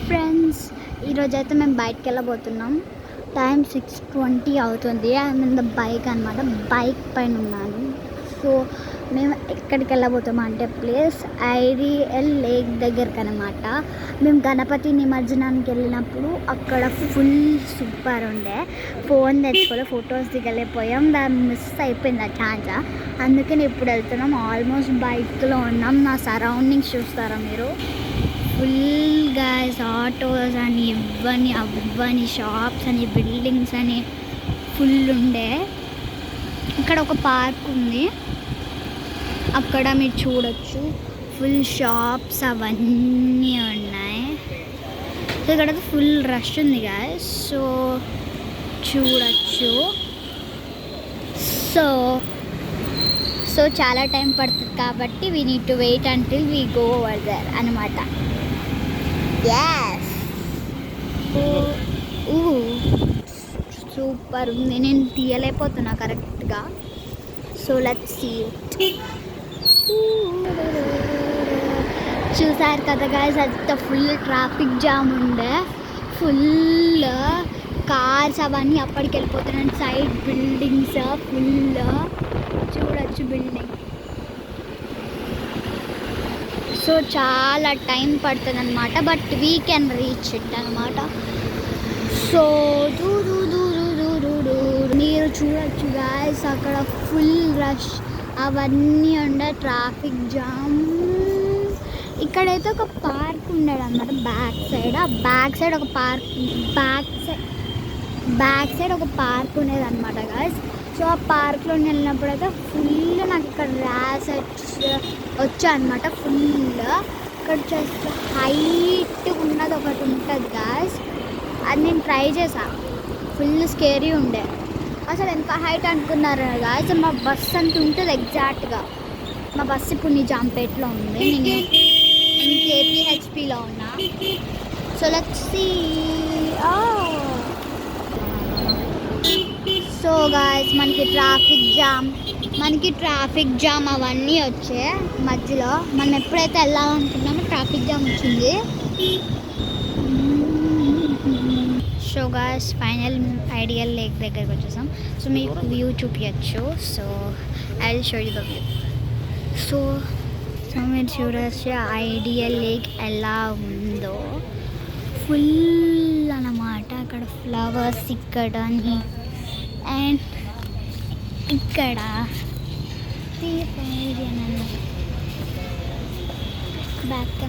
Friends, ఈరోజైతే మేము బయటకు వెళ్ళబోతున్నాం. టైం 6:20 అవుతుంది. అండ్ బైక్ అనమాట, బైక్ పైన ఉన్నాను. సో మేము ఎక్కడికి వెళ్ళబోతాం అంటే ప్లేస్ ఐడియల్ లేక్ దగ్గరికి అనమాట. మేము గణపతి నిమజ్జనానికి వెళ్ళినప్పుడు అక్కడ ఫుల్ సూపర్ ఉండే. ఫోన్ తెచ్చుకోలే, ఫొటోస్ దిగలేకపోయాం, దాన్ని మిస్ అయిపోయింది ఆ ఛాన్స్. అందుకని ఇప్పుడు వెళ్తున్నాం. ఆల్మోస్ట్ బైక్లో ఉన్నాం. నా సరౌండింగ్స్ చూస్తారా మీరు, ఫుల్ గైస్ ఆటోస్ అని ఇవ్వని అవ్వని షాప్స్ అని బిల్డింగ్స్ అని ఫుల్ ఉండే. ఇక్కడ ఒక పార్క్ ఉంది, అక్కడ మీరు చూడొచ్చు ఫుల్ షాప్స్ అవన్నీ ఉన్నాయి. సో ఇక్కడ ఫుల్ రష్ ఉంది గైస్, సో చూడొచ్చు. సో చాలా టైం పడుతుంది కాబట్టి we need to wait until we go over there అనమాట. ఎస్, సూపర్ ఉంది. నేను తీయలేకపోతున్నా కరెక్ట్గా. So let's see it. చూసారు కదా గైస్, అంత ఫుల్ ట్రాఫిక్ జామ్ ఉండే. ఫుల్ కార్స్ అవన్నీ అప్పటికి వెళ్ళిపోతున్నాయి. సైడ్ బిల్డింగ్స్ ఫుల్ చూడొచ్చు బిల్డింగ్. సో చాలా టైం పడుతుంది అనమాట, but we can reach it అనమాట. సో మీరు చూడొచ్చు గాయస్, అక్కడ ఫుల్ రష్ అవన్నీ ఉండే, ట్రాఫిక్ జామ్. ఇక్కడైతే ఒక పార్క్ ఉండేది అనమాట బ్యాక్ సైడ్. ఆ బ్యాక్ సైడ్ ఒక పార్క్, బ్యాక్ సైడ్ ఒక పార్క్ ఉండేది అనమాట గాయస్. సో ఆ పార్క్లో వెళ్ళినప్పుడు అయితే ఫుల్ నాకు ఇక్కడ ర్యాష్ వచ్చా అనమాట. ఫుల్ ఇక్కడ జస్ట్ హైట్ ఉన్నది ఒకటి ఉంటుంది గాయస్, అది నేను ట్రై చేశాను. ఫుల్ స్కేరీ ఉండే. అసలు ఎంత హైట్ అనుకున్నారు గాయస్, మా బస్ అంత ఉంటుంది ఎగ్జాక్ట్గా. మా బస్సు ఇప్పుడు నిజాంపేట్లో ఉంది, నేను కేపీహెచ్పిలో ఉన్నా. So let's see. So guys, మనకి ట్రాఫిక్ జామ్ అవన్నీ వచ్చాయి మధ్యలో. మనం ఎప్పుడైతే వెళ్ళాలనుకున్నామో ట్రాఫిక్ జామ్ వచ్చింది. So guys, final ideal lake దగ్గరికి వచ్చేసాం. సో మీకు వ్యూ చూపించచ్చు. So I will show you the view. So మీరు చూడొచ్చు ఐడియల్ లేక్ ఎలా ఉందో. ఫుల్ అన్నమాట. అక్కడ ఫ్లవర్స్ ఇక్కడ అండ్ ఇక్కడ బ్యాక్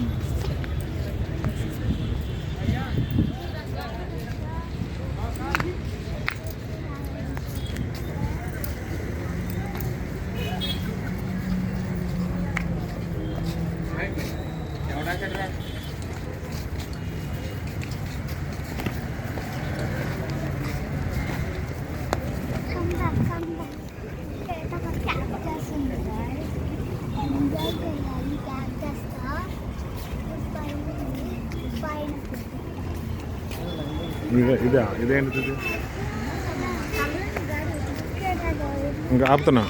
ఇదేంటి ఇంకా ఆపుతున్నా.